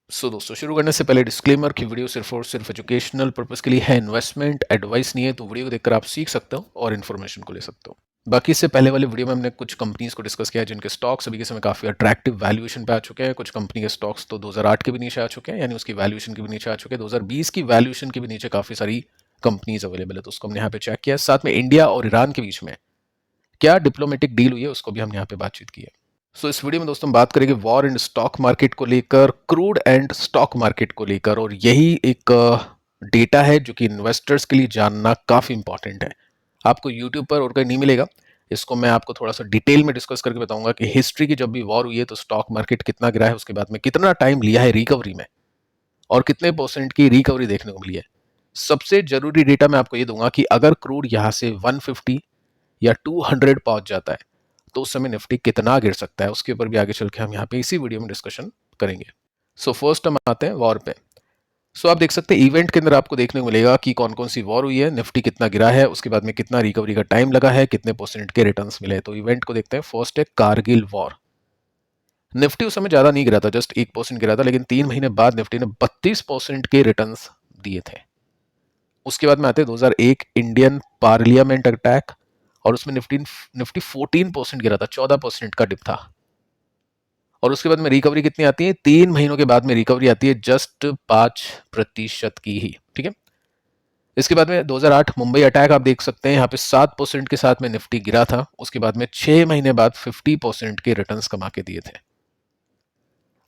दोस्तों शुरू करने से पहले डिस्क्लेमर कि वीडियो सिर्फ और सिर्फ एजुकेशनल पर्पस के लिए है, इन्वेस्टमेंट एडवाइस नहीं है। तो वीडियो को देखकर आप सीख सकते हो और इन्फॉर्मेशन को ले सकते हो। बाकी इससे पहले वाले वीडियो में हमने कुछ कंपनीज को डिस्कस किया जिनके स्टॉक्स अभी के समय काफी अट्रैक्टिव वैल्यूएशन पे आ चुके हैं। कुछ कंपनी के स्टॉक्स तो 2008 के भी नीचे आ चुके हैं, यानी उसकी वैल्यूएशन के भी नीचे आ चुके हैं। 2020 की वैल्यूएशन के भी नीचे काफी सारी कंपनीज अवेलेबल है, तो उसको हमने यहाँ पे चेक किया। साथ में इंडिया और ईरान के बीच में क्या डिप्लोमेटिक डील हुई है उसको भी हमने यहाँ पे बातचीत की है। इस वीडियो में दोस्तों हम बात करेंगे वॉर एंड स्टॉक मार्केट को लेकर, क्रूड एंड स्टॉक मार्केट को लेकर, और यही एक डेटा है जो कि इन्वेस्टर्स के लिए जानना काफ़ी इंपॉर्टेंट है। आपको यूट्यूब पर और कहीं नहीं मिलेगा। इसको मैं आपको थोड़ा सा डिटेल में डिस्कस करके बताऊंगा कि हिस्ट्री की जब भी वॉर हुई है तो स्टॉक मार्केट कितना गिरा है, उसके बाद में कितना टाइम लिया है रिकवरी में, और कितने परसेंट की रिकवरी देखने को मिली है। सबसे जरूरी डेटा मैं आपको ये दूंगा कि अगर क्रूड यहाँ से 150 या 200 पहुंच जाता है तो उस समय निफ्टी कितना गिर सकता है, उसके ऊपर भी आगे चल के हम यहाँ पे इसी वीडियो में डिस्कशन करेंगे। फर्स्ट हम आते हैं वॉर पे। आप देख सकते हैं इवेंट के अंदर आपको देखने को मिलेगा कि कौन कौन सी वॉर हुई है, निफ्टी कितना गिरा है, उसके बाद में कितना रिकवरी का टाइम लगा है, कितने परसेंट के रिटर्न्स मिले। तो इवेंट को देखते हैं। फर्स्ट है कारगिल वॉर। निफ्टी उस समय ज्यादा नहीं गिरा था, जस्ट 1% गिरा था, लेकिन 3 महीने बाद निफ्टी ने 32% के रिटर्न्स दिए थे। उसके बाद में आते हैं 2001 इंडियन पार्लियामेंट अटैक, और उसमें निफ्टी निफ्टी 14% गिरा था, 14% का डिप था। और उसके बाद में रिकवरी कितनी आती है? 3 महीनों के बाद में रिकवरी आती है जस्ट 5% की ही। ठीक है। इसके बाद में 2008 मुंबई अटैक आप देख सकते हैं, यहाँ पे 7% के साथ में निफ्टी गिरा था। उसके बाद में 6 महीने बाद 50% के रिटर्न्स कमा के दिए थे।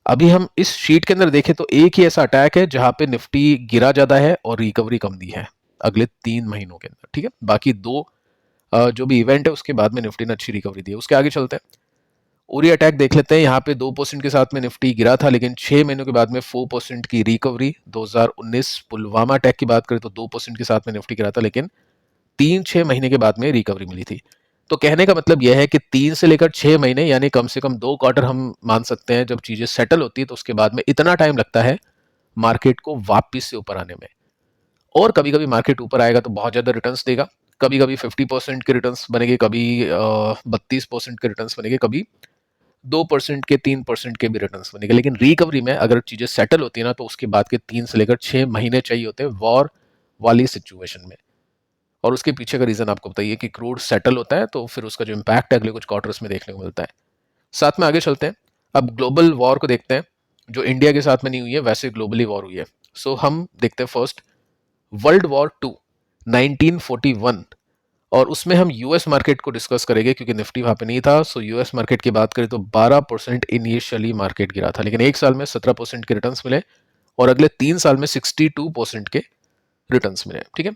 अभी हम इस शीट के अंदर देखें तो एक ही ऐसा अटैक है जहां पे निफ्टी गिरा ज्यादा है और रिकवरी कम दी है अगले 3 महीनों के अंदर। ठीक है। बाकी दो जो भी इवेंट है उसके बाद में निफ्टी ने अच्छी रिकवरी दी है। उसके आगे चलते हैं। उरी अटैक देख लेते हैं। यहाँ पे 2% के साथ में निफ्टी गिरा था, लेकिन 6 महीनों के बाद में 4% की रिकवरी। 2019 पुलवामा अटैक की बात करें तो 2% के साथ में निफ्टी गिरा था, लेकिन 3-6 महीने के बाद में रिकवरी मिली थी। तो कहने का मतलब यह है कि 3 से लेकर 6 महीने, यानी कम से कम 2 क्वार्टर हम मान सकते हैं, जब चीजें सेटल होती है तो उसके बाद में इतना टाइम लगता है मार्केट को वापिस से ऊपर आने में। और कभी कभी मार्केट ऊपर आएगा तो बहुत ज्यादा रिटर्न्स देगा, कभी कभी 50% के रिटर्न्स बनेंगे, कभी 32% के रिटर्न्स बनेंगे, कभी 2% के 3% के भी रिटर्न्स बनेंगे। लेकिन रिकवरी में अगर चीजें सेटल होती है ना, तो उसके बाद के 3 से लेकर 6 महीने चाहिए होते हैं वॉर वाली सिचुएशन में। और उसके पीछे का रीजन आपको बताइए कि क्रूड सेटल होता है तो फिर उसका जो इम्पैक्ट है अगले कुछ क्वार्टर्स में देखने को मिलता है। साथ में आगे चलते हैं। अब ग्लोबल वॉर को देखते हैं, जो इंडिया के साथ में नहीं हुई है, वैसे ग्लोबली वॉर हुई है। हम देखते हैं फर्स्ट वर्ल्ड वॉर 2 1941, और उसमें हम यूएस मार्केट को डिस्कस करेंगे क्योंकि निफ्टी वहां पे नहीं था। यूएस मार्केट की बात करें तो 12% इनिशियली मार्केट गिरा था, लेकिन एक साल में 17% के रिटर्न्स मिले, और अगले 3 साल में 62% के रिटर्न्स मिले। ठीक है।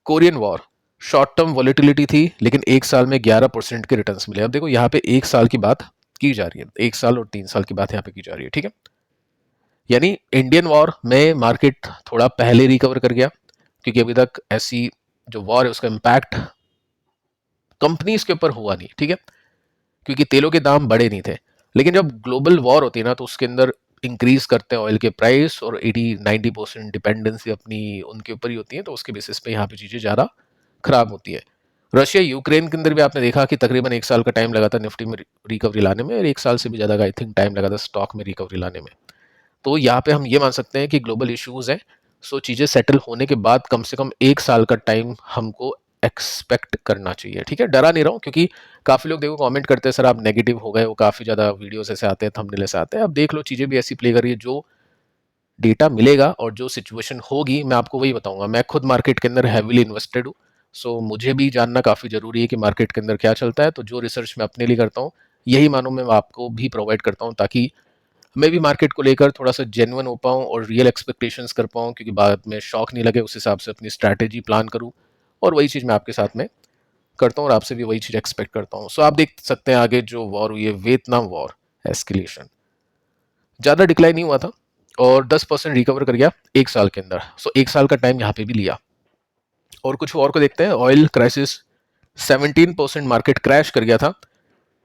Korean war, short term volatility थी, लेकिन एक साल में 11% के रिटर्न्स मिले। अब देखो यहाँ पे एक साल की बात की जा रही है, 1 साल और 3 साल की बात यहाँ पे की जा रही है। ठीक है। यानी इंडियन वॉर में मार्केट थोड़ा पहले रिकवर कर गया, क्योंकि अभी तक ऐसी जो वॉर है उसका इम्पैक्ट कंपनीज के ऊपर हुआ नहीं। ठीक है। क्योंकि तेलों के दाम बढ़े नहीं थे। लेकिन जब ग्लोबल वॉर होती है ना, तो उसके अंदर इंक्रीज करते हैं ऑयल के प्राइस, और 80-90% डिपेंडेंसी अपनी उनके ऊपर ही होती है, तो उसके बेसिस पे यहाँ पे चीजें ज्यादा खराब होती है। रशिया यूक्रेन के अंदर भी आपने देखा कि तकरीबन 1 साल का टाइम लगा था निफ्टी में रिकवरी लाने में, और 1 साल से भी ज्यादा का आई थिंक टाइम लगा था स्टॉक में रिकवरी लाने में। तो यहाँ पे हम ये मान सकते हैं कि ग्लोबल इश्यूज हैं। चीजें सेटल होने के बाद कम से कम 1 साल का टाइम हमको एक्सपेक्ट करना चाहिए। ठीक है। डरा नहीं रहा हूँ, क्योंकि काफी लोग देखो कमेंट करते हैं सर आप नेगेटिव हो गए, वो काफी ज्यादा वीडियोस ऐसे आते हैं, थंबनेल ऐसे आते हैं। अब देख लो चीजें भी ऐसी प्ले कर रही है, जो डेटा मिलेगा और जो सिचुएशन होगी मैं आपको वही बताऊंगा। मैं खुद मार्केट के अंदर हैवीली इन्वेस्टेड हूँ, मुझे भी जानना काफी जरूरी है कि मार्केट के अंदर क्या चलता है। तो जो रिसर्च मैं अपने लिए करता हूँ, यही मानो मैं आपको भी प्रोवाइड करता हूँ, ताकि मैं भी मार्केट को लेकर थोड़ा सा जेन्युइन हो पाऊँ और रियल एक्सपेक्टेशंस कर पाऊँ, क्योंकि बाद में शॉक नहीं लगे, उस हिसाब से अपनी स्ट्रैटेजी प्लान करूँ। और वही चीज़ मैं आपके साथ में करता हूँ और आपसे भी वही चीज़ एक्सपेक्ट करता हूँ। आप देख सकते हैं आगे जो वॉर हुई है, वियतनाम वॉर एस्केलेशन, ज़्यादा डिक्लाइन नहीं हुआ था और 10% रिकवर कर गया 1 साल के अंदर। 1 साल का टाइम यहाँ पे भी लिया। और कुछ और को देखते हैं। ऑयल क्राइसिस, 17% मार्केट क्रैश कर गया था।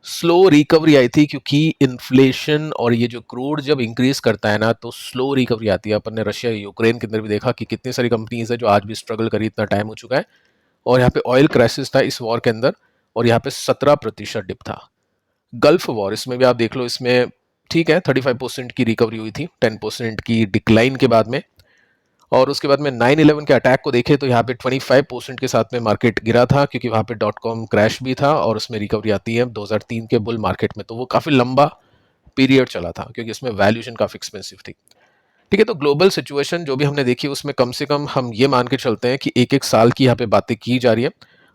स्लो रिकवरी आई थी, क्योंकि इन्फ्लेशन और ये जो क्रूड जब इंक्रीज करता है ना, तो स्लो रिकवरी आती है। अपन ने रशिया यूक्रेन के अंदर भी देखा कि कितनी सारी कंपनीज है जो आज भी स्ट्रगल करी, इतना टाइम हो चुका है। और यहाँ पे ऑयल क्राइसिस था इस वॉर के अंदर, और यहाँ पे 17% डिप था। गल्फ वॉर, इसमें भी आप देख लो, इसमें ठीक है, 35% की रिकवरी हुई थी 10% की डिक्लाइन के बाद में। और उसके बाद में 9/11 के अटैक को देखें तो यहाँ पे 25% के साथ में मार्केट गिरा था, क्योंकि वहाँ पे .com क्रैश भी था और उसमें रिकवरी आती है 2003 के बुल मार्केट में। तो वो काफ़ी लंबा पीरियड चला था, क्योंकि इसमें वैल्यूएशन काफ़ी एक्सपेंसिव थी। ठीक है, तो ग्लोबल सिचुएशन जो भी हमने देखी उसमें कम से कम हम ये मान के चलते हैं कि एक एक साल की यहाँ पे बातें की जा रही है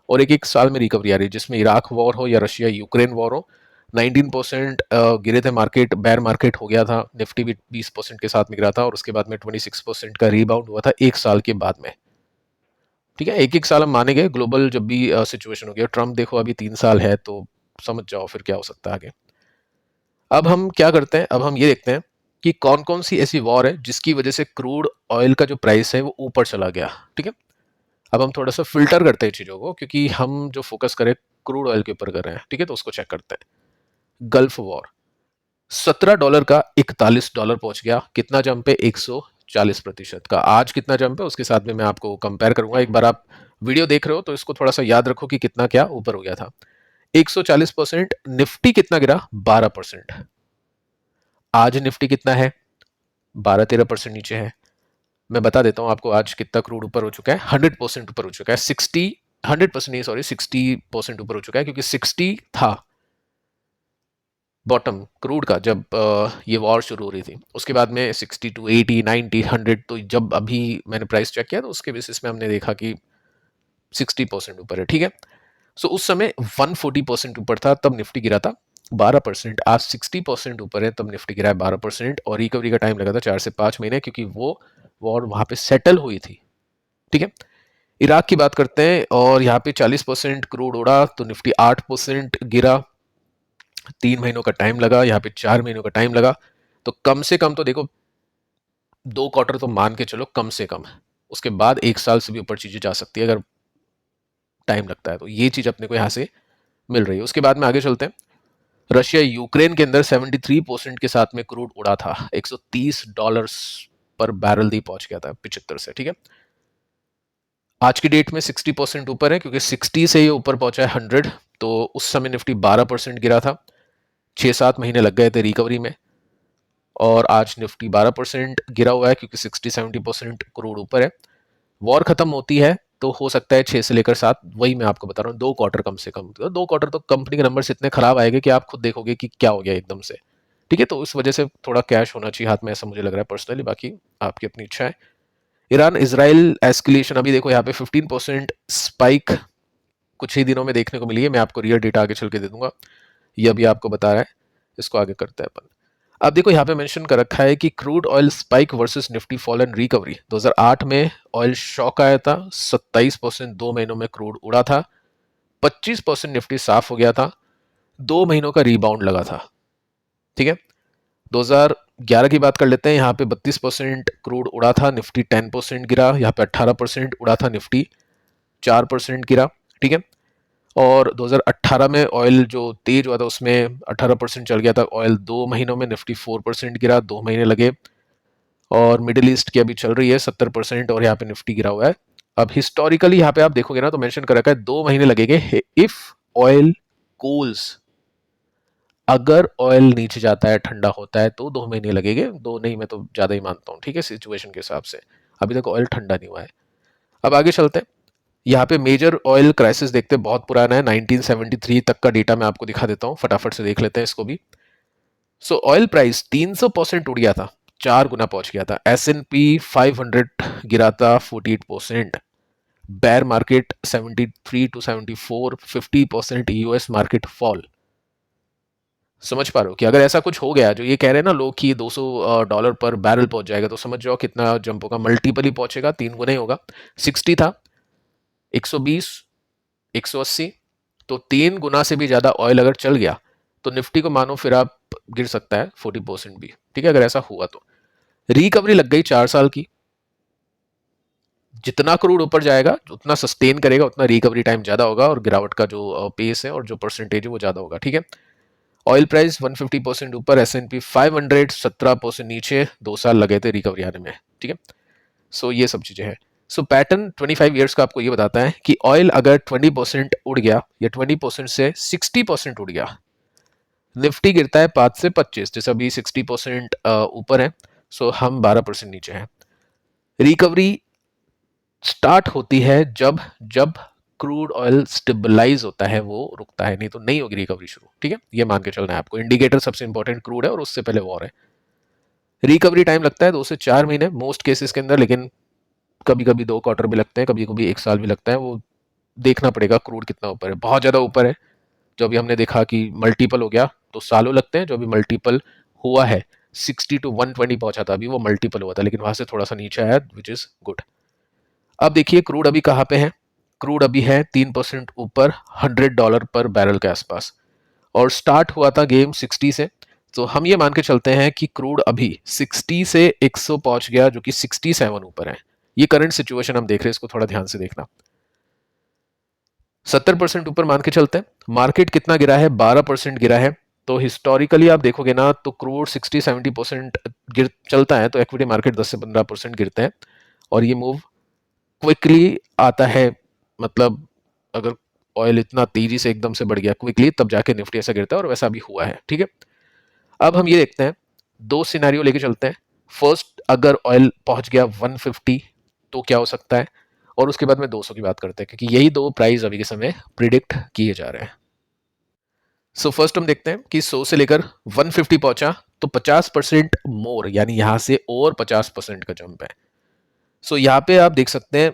और एक एक साल में रिकवरी आ रही है, जिसमें इराक वॉर हो या रशिया यूक्रेन वॉर हो। 19% गिरे थे मार्केट, बेयर मार्केट हो गया था, निफ्टी भी 20% के साथ में गिरा था और उसके बाद में 26% का रीबाउंड हुआ था एक साल के बाद में। ठीक है, एक एक साल हम माने गए ग्लोबल जब भी सिचुएशन हो गया। ट्रम्प देखो अभी 3 साल है, तो समझ जाओ फिर क्या हो सकता है आगे। अब हम क्या करते हैं, अब हम ये देखते हैं कि कौन कौन सी ऐसी वॉर है जिसकी वजह से क्रूड ऑयल का जो प्राइस है वो ऊपर चला गया। ठीक है, अब हम थोड़ा सा फिल्टर करते हैं चीज़ों को, क्योंकि हम जो फोकस करें क्रूड ऑयल के ऊपर कर रहे हैं। ठीक है, तो उसको चेक करते हैं। गल्फ वॉर $17 का $41 पहुंच गया। कितना जंप है? 140% का। आज कितना जंप है उसके साथ में मैं आपको कंपेयर करूंगा। एक बार आप वीडियो देख रहे हो तो इसको थोड़ा सा याद रखो कि कितना क्या ऊपर हो गया था। 140%। निफ्टी कितना गिरा? 12%। आज निफ्टी कितना है? 12-13% नीचे है। मैं बता देता हूं आपको आज कितना क्रूड ऊपर हो चुका है। 100% ऊपर हो चुका है। 100% नहीं, सॉरी, 60% ऊपर हो चुका है, क्योंकि 60 था बॉटम क्रूड का जब ये वॉर शुरू हो रही थी। उसके बाद में 62, 80, 90, 100, तो जब अभी मैंने प्राइस चेक किया तो उसके बेसिस में हमने देखा कि 60% ऊपर है। ठीक है, सो उस समय 140% ऊपर था तब निफ्टी गिरा था 12%। आज 60% ऊपर है तब निफ्टी गिरा है 12%। और रिकवरी का टाइम लगा था 4 से 5 महीने, क्योंकि वो वॉर वहां पे सेटल हुई थी। ठीक है, इराक की बात करते हैं और यहाँ पे 40% क्रूड उड़ा तो निफ्टी 8% गिरा। 3 महीनों का टाइम लगा, यहाँ पे 4 महीनों का टाइम लगा। तो कम से कम तो देखो 2 क्वार्टर तो मान के चलो कम से कम। उसके बाद 1 साल से भी ऊपर चीजें जा सकती है अगर टाइम लगता है। तो ये चीज अपने को यहाँ से मिल रही है। उसके बाद में आगे चलते हैं। रशिया यूक्रेन के अंदर 73% के साथ में क्रूड उड़ा था। $130 पर बैरल दी पहुंच गया था 75 से। ठीक है, आज की डेट में 60% ऊपर है, क्योंकि 60 से ये ऊपर पहुंचा है 100। तो उस समय निफ्टी 12% गिरा था। 6-7 महीने लग गए थे रिकवरी में और आज निफ्टी 12% गिरा हुआ है, क्योंकि 60-70% क्रूड ऊपर है। वॉर खत्म होती है तो हो सकता है 6 से लेकर 7, वही मैं आपको बता रहा हूँ, 2 क्वार्टर कम से कम। तो 2 क्वार्टर तो कंपनी के नंबर्स इतने खराब आएंगे कि आप खुद देखोगे कि क्या हो गया एकदम से। ठीक है, तो उस वजह से थोड़ा कैश होना चाहिए हाथ में, ऐसा मुझे लग रहा है पर्सनली। बाकी आपकी अपनी इच्छा है। ईरान इजराइल एस्केलेशन, अभी देखो यहाँ पे 15% स्पाइक कुछ ही दिनों में देखने को मिली है। मैं आपको रियल डेटा आगे चल के दे दूंगा, ये अभी आपको बता रहा है। इसको आगे करते हैं अपन। अब देखो यहाँ पे मेंशन कर रखा है कि crude oil spike versus Nifty fall and recovery. 2008 में ऑयल शॉक आया था, 27% 2 महीनों में क्रूड उड़ा था, 25% निफ्टी साफ हो गया था, 2 महीनों का रीबाउंड लगा था। ठीक है, 2011 की बात कर लेते हैं। यहाँ पे 32% क्रूड उड़ा था, निफ्टी 10% गिरा। यहाँ पे 18% उड़ा था, निफ्टी 4% गिरा। ठीक है, और 2018 में ऑयल जो तेज हुआ था उसमें 18% चल गया था ऑयल 2 महीनों में, निफ्टी 4% गिरा, 2 महीने लगे। और मिडिल ईस्ट की अभी चल रही है 70% और यहाँ पे निफ्टी गिरा हुआ है। अब हिस्टोरिकली यहाँ पे आप देखोगे ना तो मेंशन कर रखा है 2 महीने लगेंगे इफ ऑयल कूल्स। अगर ऑयल नीचे जाता है, ठंडा होता है, तो 2 महीने लगेंगे। 2 नहीं, मैं तो ज्यादा ही मानता हूँ। ठीक है, सिचुएशन के हिसाब से अभी तक ऑयल ठंडा नहीं हुआ है। अब आगे चलते हैं। यहाँ पे मेजर ऑयल क्राइसिस देखते हैं, बहुत पुराना है, 1973 तक का डेटा मैं आपको दिखा देता हूँ, फटाफट से देख लेते हैं इसको भी। सो ऑयल प्राइस 300% उड़ गया था, 4 गुना पहुंच गया था। S&P 500 गिरा था 48%। Bear market 73 to 74, 50% US market fall. समझ पा रहे हो कि अगर ऐसा कुछ हो गया, जो ये कह रहे हैं ना लोग कि $200 पर बैरल पहुंच जाएगा, तो समझ जाओ कितना जंप होगा, मल्टीपल ही पहुंचेगा, 3 गुना ही होगा। 60 था, 120, 180, तो 3 गुना से भी ज्यादा ऑयल अगर चल गया तो निफ्टी को मानो फिर आप गिर सकता है 40% भी। ठीक है, अगर ऐसा हुआ तो रिकवरी लग गई 4 साल की। जितना क्रूड ऊपर जाएगा, उतना सस्टेन करेगा, उतना रिकवरी टाइम ज्यादा होगा और गिरावट का जो पेस है और जो परसेंटेज है वो ज्यादा होगा। ठीक है, ऑयल प्राइस 150% ऊपर, S&P 500 17% नीचे, 2 साल लगे थे रिकवरी आने में। ठीक है, सो ये सब चीजें हैं। सो पैटर्न 25 ईयर्स का आपको ये बताता है कि ऑयल अगर 20% उड़ गया या 20% से 60% उड़ गया निफ्टी गिरता है 5 से 25, जैसे अभी 60% ऊपर है, सो हम 12% नीचे हैं। रिकवरी स्टार्ट होती है जब जब क्रूड ऑयल स्टेबलाइज होता है, वो रुकता है, नहीं तो नहीं होगी रिकवरी शुरू। ठीक है, ये मान के चलना है आपको। इंडिकेटर सबसे इंपॉर्टेंट क्रूड है और उससे पहले वॉर है। रिकवरी टाइम लगता है 2 से 4 महीने मोस्ट केसेस के अंदर, लेकिन कभी कभी 2 क्वार्टर भी लगते हैं, कभी कभी 1 साल भी लगता है। वो देखना पड़ेगा क्रूड कितना ऊपर है। बहुत ज़्यादा ऊपर है, जो अभी हमने देखा कि मल्टीपल हो गया, तो सालों लगते हैं। जो अभी मल्टीपल हुआ है 60 to 120 पहुंचा था, अभी वो मल्टीपल हुआ था, लेकिन वहां से थोड़ा सा नीचे आया, विच इज गुड। अब देखिए क्रूड अभी कहाँ पे है। क्रूड अभी है 3% ऊपर, $100 पर बैरल के आसपास, और स्टार्ट हुआ था गेम 60 से। तो हम ये मान के चलते हैं कि क्रूड अभी 60 से 100 पहुंच गया, जो कि 67 ऊपर है। ये करंट सिचुएशन हम देख रहे हैं, इसको थोड़ा ध्यान से देखना। 70% ऊपर मान के चलते हैं। मार्केट कितना गिरा है? 12% गिरा है। तो हिस्टोरिकली आप देखोगे ना, तो क्रूड 60-70% गिर चलता है, तो इक्विटी मार्केट 10 से 15% गिरते हैं, और ये मूव क्विकली आता है। मतलब अगर ऑयल इतना तेजी से एकदम से बढ़ गया क्विकली, तब जाके निफ्टी ऐसा गिरता है, और वैसा भी हुआ है। ठीक है, अब हम ये देखते हैं, दो सिनेरियो लेके चलते हैं। फर्स्ट, अगर ऑयल पहुंच गया 150 तो क्या हो सकता है, और उसके बाद में 200 की बात करते हैं, क्योंकि यही दो प्राइस अभी के समय प्रिडिक्ट किए जा रहे हैं। सो फर्स्ट हम देखते हैं कि 100 से लेकर 150 पहुंचा, तो 50% मोर, यानी यहां से और 50% का जंप है। सो यहाँ पे आप देख सकते हैं,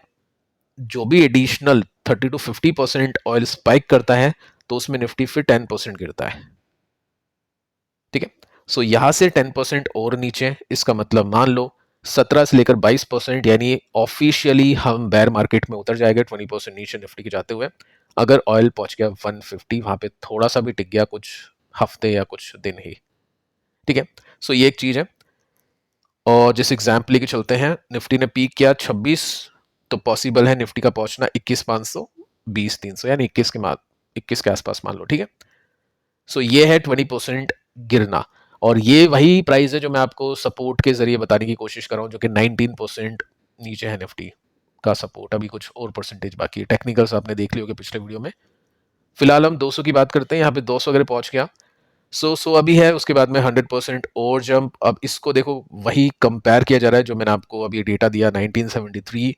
जो भी एडिशनल 30 to 50% ऑयल स्पाइक करता है, तो उसमें निफ्टी फिर 10% गिरता है। ठीक है, सो यहां से 10% और नीचे, इसका मतलब मान लो 17 से लेकर 22%, यानी ऑफिशियली हम बेयर मार्केट में उतर जाएंगे 20% नीचे निफ्टी के जाते हुए, अगर ऑयल पहुंच गया 150। वहां पे थोड़ा सा भी टिक गया, कुछ हफ्ते या कुछ दिन ही। ठीक है, सो ये एक चीज है। और जिस एग्जाम्पल लेके चलते हैं, निफ्टी ने पीक किया 26, तो पॉसिबल है निफ्टी का पहुंचना 21,500, 20,300, यानी 21 के आसपास मान लो। ठीक है, सो ये है 20% गिरना, और ये वही प्राइस है जो मैं आपको सपोर्ट के जरिए बताने की कोशिश कर रहा हूँ, जो कि 19% नीचे है निफ्टी का सपोर्ट। अभी कुछ और परसेंटेज बाकी है। टेक्निकल्स आपने देख ली होगी पिछले वीडियो में। फिलहाल हम 200 की बात करते हैं। यहाँ पे 200 अगर पहुंच गया, सो अभी है, उसके बाद में 100% और जंप। अब इसको देखो, वही कंपेयर किया जा रहा है जो मैंने आपको अभी डेटा दिया, 1973,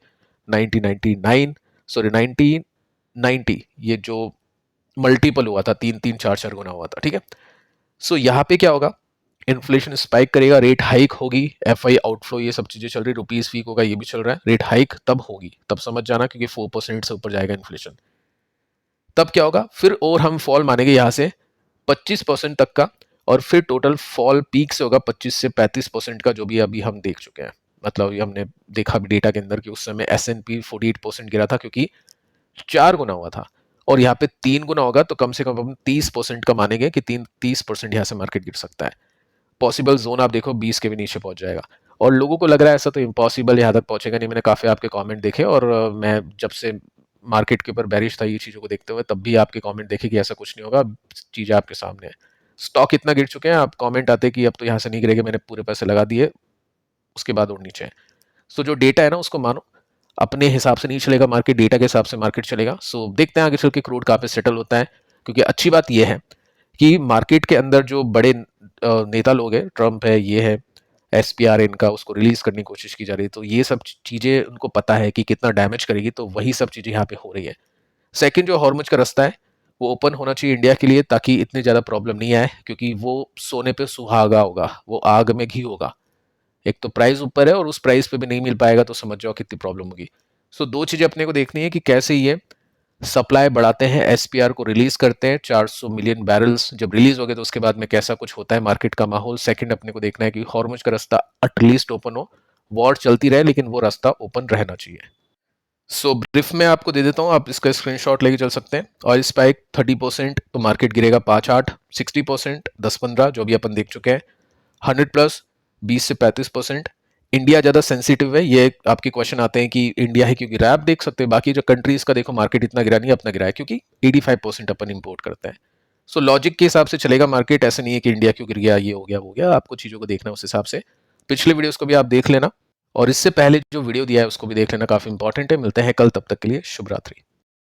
1999, सॉरी 1990, ये जो मल्टीपल हुआ था, 3-3, 4-4 गुना हुआ था। ठीक है, सो यहाँ पे क्या होगा, इन्फ्लेशन स्पाइक करेगा, रेट हाइक होगी, एफआई आउटफ्लो, ये सब चीजें चल रही, रुपीज वीक होगा, ये भी चल रहा है। रेट हाइक तब होगी, तब समझ जाना, क्योंकि 4% से ऊपर जाएगा इन्फ्लेशन। तब क्या होगा, फिर और हम फॉल मानेंगे यहाँ से 25% तक का, और फिर टोटल फॉल पीक से होगा 25 से 35% का, जो भी अभी हम देख चुके हैं। मतलब ये हमने देखा भी डेटा के अंदर कि उस समय S&P 48% गिरा था, क्योंकि 4 गुना हुआ था, और यहाँ पे 3 गुना होगा, तो कम से कम हम 30% का मानेंगे कि 30% यहाँ से मार्केट गिर सकता है। पॉसिबल जोन आप देखो 20 के भी नीचे पहुंच जाएगा, और लोगों को लग रहा है ऐसा तो इम्पॉसिबल यहाँ तक पहुंचेगा नहीं। मैंने काफी आपके कमेंट देखे, और मैं जब से मार्केट के ऊपर बैरिश था ये चीजों को देखते हुए, तब भी आपके कमेंट देखे कि ऐसा कुछ नहीं होगा। चीजें आपके सामने है, स्टॉक इतना गिर चुके हैं, आप कमेंट आते कि अब तो यहाँ से नहीं गिरेगा, मैंने पूरे पैसे लगा दिए, उसके बाद और नीचे है। सो जो डेटा है ना, उसको मानो, अपने हिसाब से नहीं चलेगा मार्केट, डेटा के हिसाब से मार्केट चलेगा। सो देखते हैं आगे चल के क्रूड कहाँ पे सेटल होता है, क्योंकि अच्छी बात यह है कि मार्केट के अंदर जो बड़े नेता लोग हैं, ट्रम्प है, ये है, SPR इनका, उसको रिलीज करने की कोशिश की जा रही है, तो ये सब चीजें उनको पता है कि कितना डैमेज करेगी, तो वही सब चीजें यहाँ पे हो रही है। सेकंड, जो हॉर्मुज का रास्ता है वो ओपन होना चाहिए इंडिया के लिए, ताकि इतनी ज्यादा प्रॉब्लम नहीं आए, क्योंकि वो सोने पे सुहागा होगा, वो आग में घी होगा। एक तो प्राइस ऊपर है, और उस प्राइस पे भी नहीं मिल पाएगा, तो समझ जाओ कितनी प्रॉब्लम होगी। सो दो चीजें अपने को देखनी है कि कैसे ये सप्लाई बढ़ाते हैं, SPR को रिलीज करते हैं, 400 मिलियन बैरल्स जब रिलीज हो गए, तो उसके बाद में कैसा कुछ होता है मार्केट का माहौल। सेकंड, अपने को देखना है कि हॉर्मुज का रास्ता एटलीस्ट ओपन हो, वॉर चलती रहे, लेकिन वो रास्ता ओपन रहना चाहिए। सो ब्रीफ में आपको दे देता हूँ, आप इसका स्क्रीनशॉट लेके चल सकते हैं। ऑयल स्पाइक 30%, तो मार्केट गिरेगा 5-8, 60% 10-15, जो भी अपन देख चुके हैं, 100+ 20 से 35%। इंडिया ज़्यादा सेंसिटिव है, ये आपके क्वेश्चन आते हैं कि इंडिया है क्यों गिरा है। आप देख सकते हैं बाकी जो कंट्रीज का देखो, मार्केट इतना गिरा नहीं, अपना गिरा है, क्योंकि 85% अपन इंपोर्ट करते हैं। सो लॉजिक के हिसाब से चलेगा मार्केट, ऐसे नहीं है कि इंडिया क्यों गिर गया, ये हो गया वो हो गया, आपको चीज़ों को देखना है उस हिसाब से। पिछले वीडियोस को भी आप देख लेना, और इससे पहले जो वीडियो दिया है उसको भी देख लेना, काफ़ी इंपॉर्टेंट है। मिलते हैं कल, तब तक के लिए शुभ रात्रि।